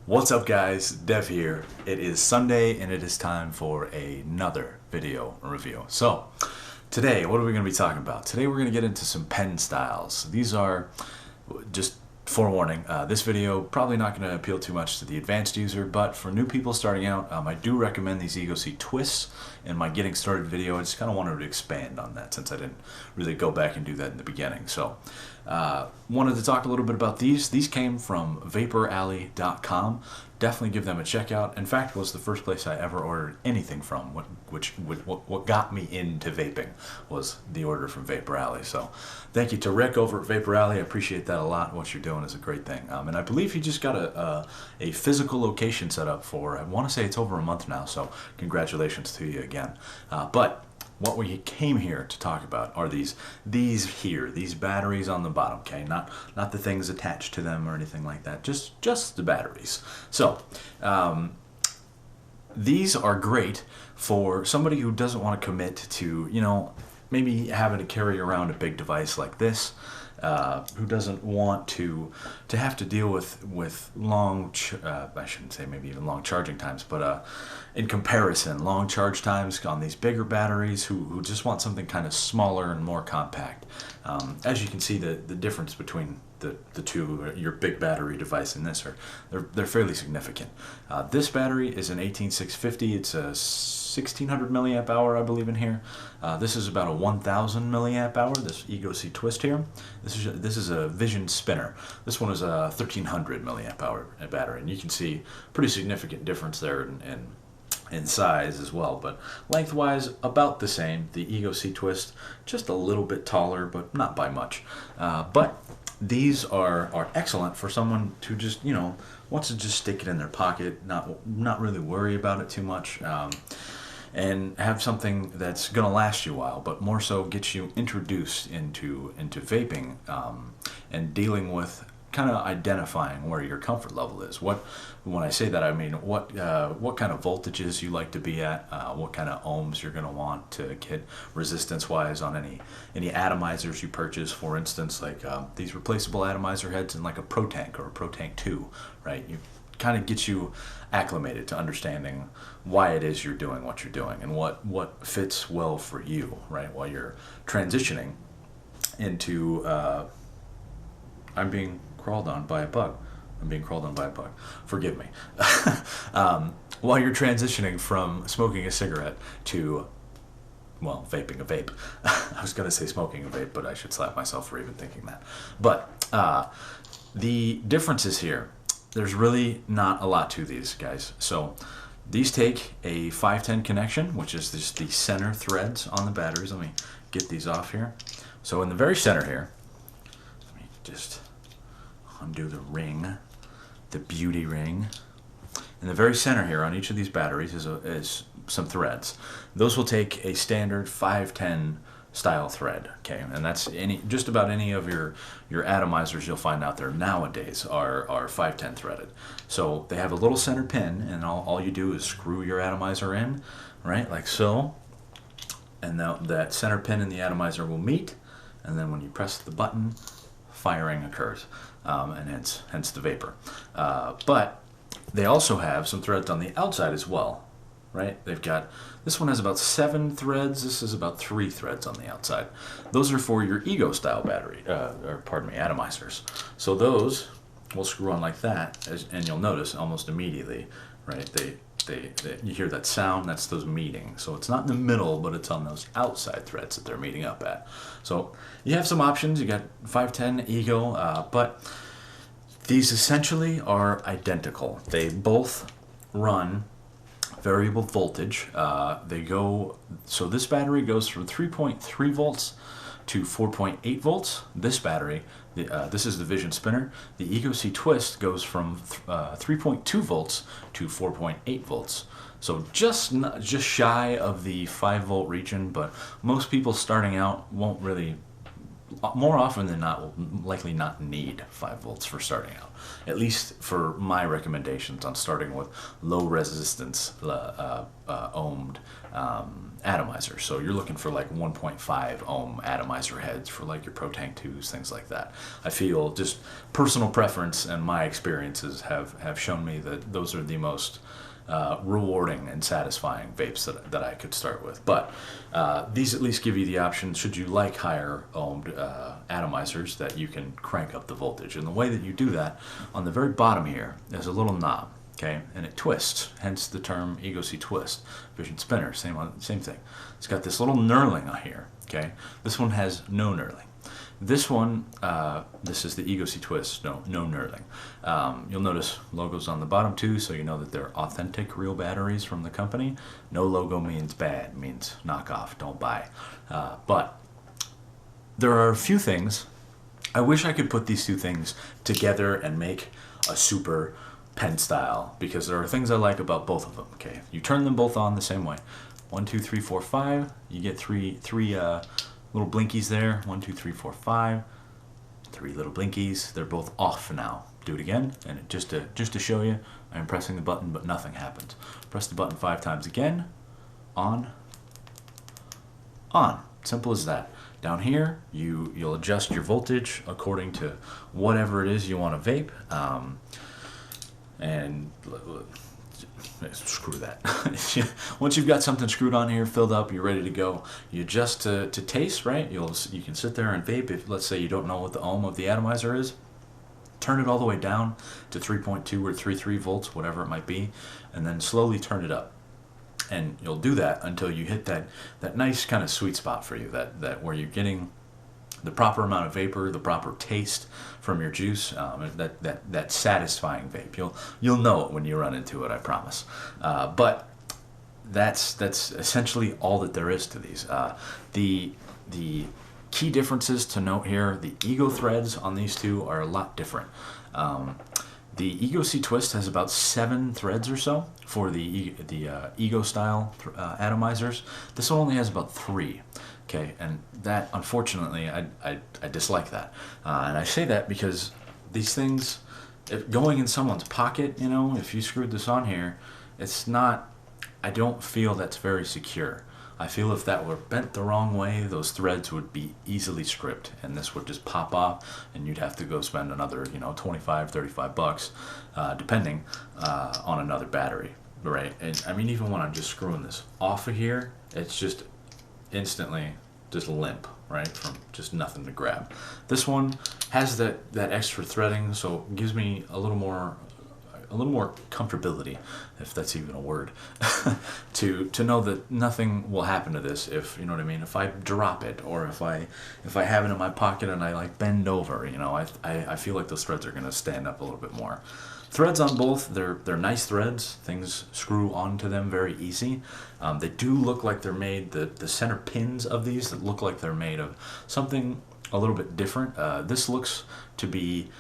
What's up guys, Dev here. It is Sunday and it is time for another video review. So today, what are we going to be talking about? Today we're going to get into some pen styles. These are, just forewarning, this video probably not going to appeal too much to the advanced user, but for new people starting out, I do recommend these eGo-C twists. In my getting started video, I just kind of wanted to expand on that since I didn't really go back and do that in the beginning. So wanted to talk a little bit about these. These came from vaporalley.com. Definitely give them a check out. In fact, was the first place I ever ordered anything from. What got me into vaping was the order from Vapor Alley. So thank you to Rick over at Vapor Alley. I appreciate that a lot. What you're doing is a great thing. And I believe he just got a physical location set up for, I want to say it's over a month now. So congratulations to you again. But what we came here to talk about are these batteries on the bottom, okay? Not the things attached to them or anything like that, just the batteries. So these are great for somebody who doesn't want to commit to, you know, maybe having to carry around a big device like this, who doesn't want to have to deal with long, I shouldn't say maybe even long charging times, but in comparison, long charge times on these bigger batteries, who just want something kind of smaller and more compact. As you can see, the difference between the two, your big battery device and this, they're fairly significant. This battery is an 18650. It's a 1600 milliamp hour, I believe, in here. This is about a 1000 milliamp hour. This eGo-C twist here. This is a Vision spinner. This one is a 1300 milliamp hour battery, and you can see pretty significant difference there in size as well, but lengthwise about the same. The eGo-C twist just a little bit taller, but not by much. But these are excellent for someone who just, you know, wants to just stick it in their pocket, not really worry about it too much, and have something that's going to last you a while, but more so get you introduced into vaping, and dealing with kind of identifying where your comfort level is. When I say that, I mean what kind of voltages you like to be at, what kind of ohms you're going to want to get resistance wise on any atomizers you purchase. For instance, like these replaceable atomizer heads in like a Pro Tank or a Pro Tank 2, right? You kind of get you acclimated to understanding why it is you're doing what you're doing and what fits well for you, right? While you're transitioning into I'm being crawled on by a bug. I'm being crawled on by a bug. Forgive me. While you're transitioning from smoking a cigarette to, well, vaping a vape. I was going to say smoking a vape, but I should slap myself for even thinking that. But the differences here, there's really not a lot to these, guys. So these take a 510 connection, which is just the center threads on the batteries. Let me get these off here. So in the very center here, let me just undo the ring, the beauty ring. In the very center here on each of these batteries is some threads. Those will take a standard 510 style thread, okay? And that's just about any of your atomizers you'll find out there nowadays are 510 threaded. So they have a little center pin, and all you do is screw your atomizer in, right, like so. And that center pin and the atomizer will meet, and then when you press the button, firing occurs, and hence the vapor. But they also have some threads on the outside as well, right? They've got, this one has about 7 threads. This is about 3 threads on the outside. Those are for your eGo style battery, or pardon me, atomizers. So those will screw on like that, and you'll notice almost immediately, right? You hear that sound, that's those meeting. So it's not in the middle, but it's on those outside threads that they're meeting up at. So you have some options. You got 510 eGo, but these essentially are identical. They both run variable voltage. So this battery goes from 3.3 volts to 4.8 volts. This battery, this is the Vision spinner. The eGo-C twist goes from 3.2 volts to 4.8 volts. So just shy of the 5 volt region, but most people starting out won't really more often than not will likely not need 5 volts for starting out. At least for my recommendations on starting with low resistance ohmed atomizers. So you're looking for like 1.5 ohm atomizer heads for like your Pro Tank 2s, things like that. I feel just personal preference and my experiences have shown me that those are the most rewarding and satisfying vapes that I could start with. But these at least give you the option, should you like higher ohmed atomizers, that you can crank up the voltage. And the way that you do that, on the very bottom here, is a little knob, okay, and it twists, hence the term eGo-C twist. Vision spinner, same thing. It's got this little knurling on here, okay. This one has no knurling. This one, this is the eGo-C twist, no knurling. You'll notice logos on the bottom too, so you know that they're authentic, real batteries from the company. No logo means bad, means knockoff, don't buy. But there are a few things. I wish I could put these two things together and make a super pen style, because there are things I like about both of them. Okay, you turn them both on the same way. 1, 2, 3, 4, 5. You get three little blinkies there. 1, 2, 3, 4, 5. 3 little blinkies. They're both off now. Do it again, and just to show you, I'm pressing the button, but nothing happens. Press the button 5 times again. On. On. Simple as that. Down here, you'll adjust your voltage according to whatever it is you want to vape. And screw that. Once you've got something screwed on here, filled up, you're ready to go. You adjust to taste, right? You can sit there and vape. If, let's say, you don't know what the ohm of the atomizer is, turn it all the way down to 3.2 or 3.3 volts, whatever it might be, and then slowly turn it up. And you'll do that until you hit that nice kind of sweet spot for you, that where you're getting the proper amount of vapor, the proper taste from your juice, that satisfying vape. You'll know it when you run into it, I promise. But that's essentially all that there is to these. The key differences to note here: the eGo threads on these two are a lot different. The eGo-C twist has about 7 threads or so for the eGo style atomizers. This one only has about 3. Okay, and that, unfortunately, I dislike that. And I say that because these things, if going in someone's pocket, you know, if you screwed this on here, it's not, I don't feel that's very secure. I feel if that were bent the wrong way, those threads would be easily stripped, and this would just pop off, and you'd have to go spend another, you know, 25, 35 bucks, depending on another battery, right? And I mean, even when I'm just screwing this off of here, it's just instantly just limp, right, from just nothing to grab. This one has that extra threading, so it gives me a little more comfortability, if that's even a word, to know that nothing will happen to this, if you know what I mean. If I drop it, or if I have it in my pocket and I like bend over, you know, I feel like those threads are going to stand up a little bit more. Threads on both, they're nice threads. Things screw onto them very easy. They do look like they're made, the center pins of these that look like they're made of something a little bit different. This looks to be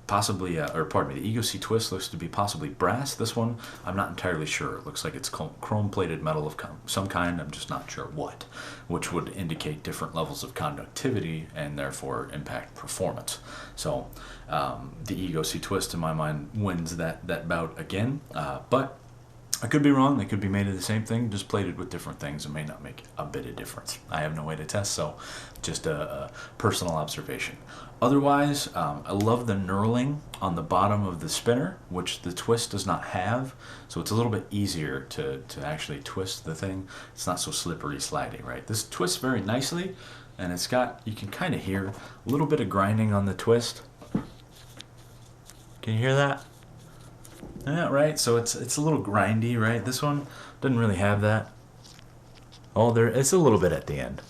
possibly, or pardon me, the eGo-C twist looks to be possibly brass. This one, I'm not entirely sure. It looks like it's chrome-plated metal of some kind. I'm just not sure what, which would indicate different levels of conductivity and therefore impact performance. So the eGo-C twist, in my mind, wins that bout again. But I could be wrong. They could be made of the same thing, just plated with different things. It may not make a bit of difference. I have no way to test, so just a personal observation. Otherwise, I love the knurling on the bottom of the spinner, which the twist does not have. So it's a little bit easier to actually twist the thing. It's not so slippery, slidey, right? This twists very nicely, and it's got, you can kind of hear a little bit of grinding on the twist. Can you hear that? Yeah, right. So it's a little grindy, right? This one doesn't really have that. Oh, it's a little bit at the end.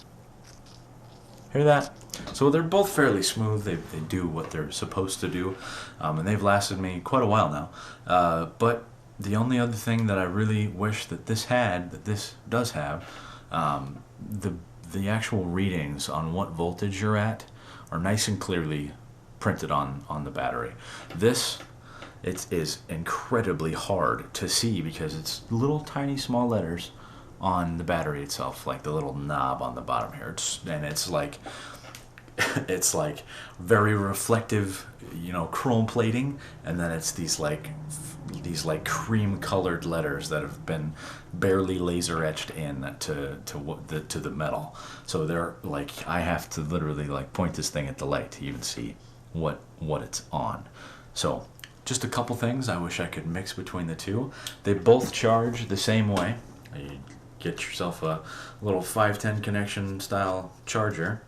Hear that? So they're both fairly smooth. They do what they're supposed to do, and they've lasted me quite a while now. But the only other thing that I really wish that this does have, the actual readings on what voltage you're at are nice and clearly printed on the battery. This, it is incredibly hard to see because it's little tiny small letters on the battery itself, like the little knob on the bottom here. It's like it's like very reflective, chrome plating, and then it's these like cream colored letters that have been barely laser etched in to the metal. So they're like, I have to literally like point this thing at the light to even see what it's on. So just a couple things I wish I could mix between the two. They both charge the same way. You get yourself a little 510 connection style charger.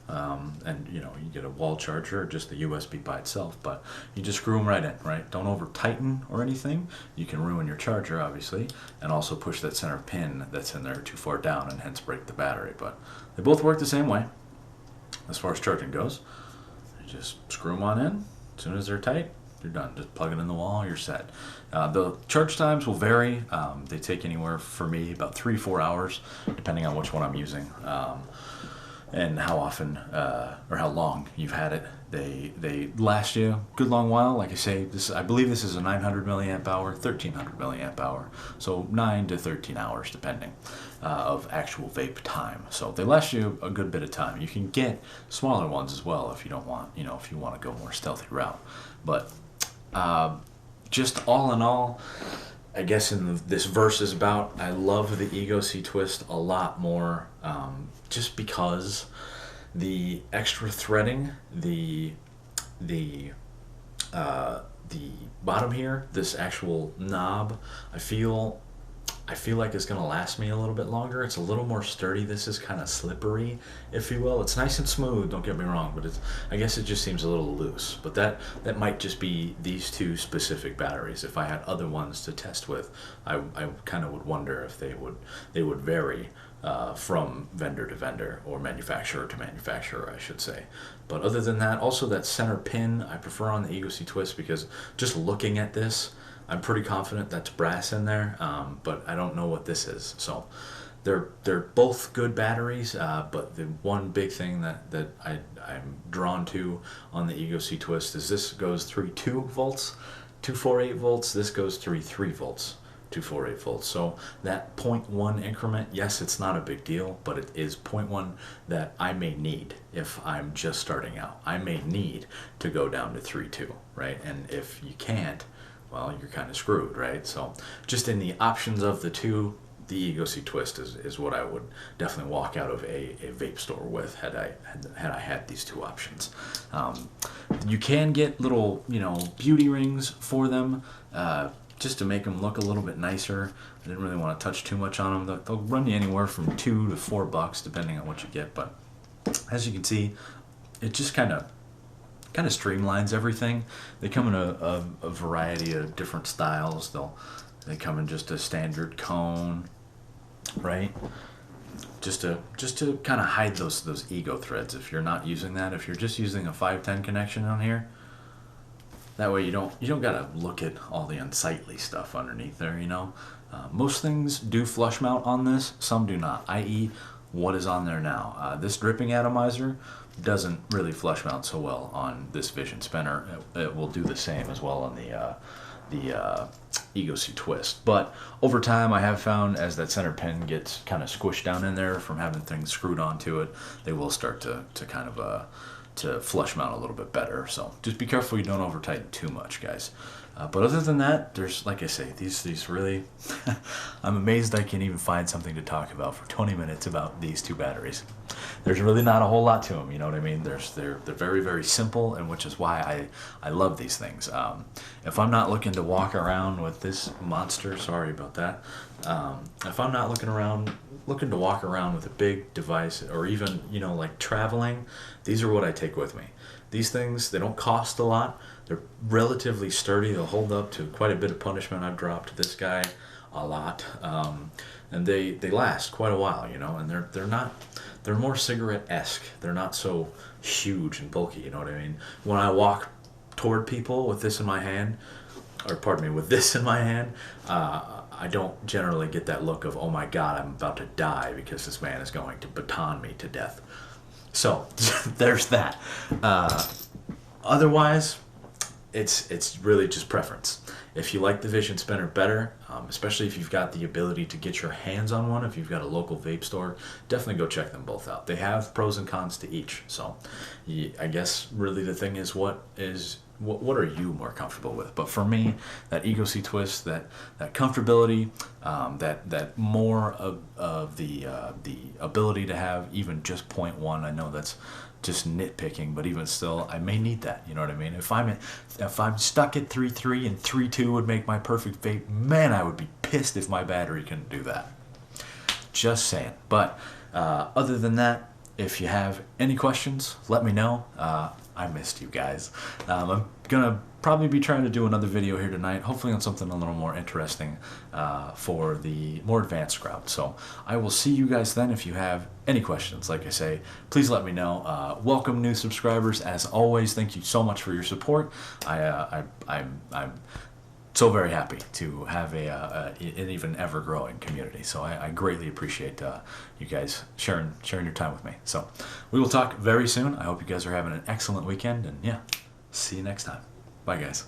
And you get a wall charger or just the USB by itself, but you just screw them right in, right? Don't over tighten or anything. You can ruin your charger, obviously, and also push that center pin that's in there too far down and hence break the battery. But they both work the same way as far as charging goes. You just screw them on in. As soon as they're tight, you're done. Just plug it in the wall, you're set. The charge times will vary. They take anywhere, for me, about 3-4 hours, depending on which one I'm using. And how often or how long you've had it. They last you a good long while. Like I say, I believe this is a 900 milliamp hour, 1300 milliamp hour, so 9 to 13 hours depending of actual vape time. So they last you a good bit of time. You can get smaller ones as well if you don't want, if you want to go more stealthy route. But just all in all, I guess this verse is about, I love the eGo-C twist a lot more, just because the extra threading, the bottom here, this actual knob, I feel like it's gonna last me a little bit longer. It's a little more sturdy. This is kind of slippery, if you will. It's nice and smooth, don't get me wrong, but I guess it just seems a little loose. But that might just be these two specific batteries. If I had other ones to test with, I kind of would wonder if they would vary from vendor to vendor, or manufacturer to manufacturer, I should say. But other than that, also that center pin I prefer on the eGo-C twist, because just looking at this, I'm pretty confident that's brass in there, but I don't know what this is. So they're both good batteries, but the one big thing that I'm drawn to on the eGo-C twist is this goes 3.2 volts, 248 volts. This goes 3.3 volts, 248 volts. So that 0.1 increment, yes, it's not a big deal, but it is 0.1 that I may need if I'm just starting out. I may need to go down to 3.2, right? And if you can't, well, you're kind of screwed, right? So just in the options of the two, the eGo-C twist is what I would definitely walk out of a vape store with had I had these two options. You can get little, beauty rings for them, just to make them look a little bit nicer. I didn't really want to touch too much on them. They'll run you anywhere from $2 to $4 depending on what you get. But as you can see, it just kind of streamlines everything. They come in a variety of different styles. They come in just a standard cone, right? Just to kind of hide those ego threads if you're not using that. If you're just using a 510 connection on here, that way you don't gotta look at all the unsightly stuff underneath there. Most things do flush mount on this, some do not. I.e., what is on there now. This dripping atomizer doesn't really flush mount so well on this Vision spinner. It will do the same as well on the eGo-C twist. But over time, I have found as that center pin gets kind of squished down in there from having things screwed onto it, they will start to kind of to flush mount a little bit better. So just be careful you don't over tighten too much, guys. But other than that, there's, like I say, these really, I'm amazed I can even find something to talk about for 20 minutes about these two batteries. There's really not a whole lot to them, you know what I mean? They're very, very simple, and which is why I love these things. If I'm not looking to walk around with this monster, sorry about that, if I'm not looking to walk around with a big device, or even, like traveling, these are what I take with me. These things, they don't cost a lot. They're relatively sturdy. They'll hold up to quite a bit of punishment. I've dropped this guy a lot, and they last quite a while, and they're more cigarette-esque. They're not so huge and bulky, you know what I mean? When I walk toward people with this in my hand, I don't generally get that look of, oh my God, I'm about to die because this man is going to baton me to death. So there's that. Otherwise, it's really just preference. If you like the Vision Spinner better, especially if you've got the ability to get your hands on one, if you've got a local vape store, definitely go check them both out. They have pros and cons to each. So I guess really the thing is what are you more comfortable with? But for me, that eGo-C twist, that comfortability, that more of the ability to have even just 0.1. I know that's just nitpicking, but even still, I may need that. You know what I mean? If I'm stuck at 3.3 and 3.2 would make my perfect vape, man, I would be pissed if my battery couldn't do that. Just saying. But other than that, if you have any questions, let me know. I missed you guys. I'm gonna probably be trying to do another video here tonight, hopefully on something a little more interesting for the more advanced crowd. So I will see you guys then. If you have any questions, like I say, please let me know. Welcome new subscribers. As always, thank you so much for your support. I'm so very happy to have an even ever-growing community. So I greatly appreciate you guys sharing your time with me. So we will talk very soon. I hope you guys are having an excellent weekend, and yeah, see you next time. Bye, guys.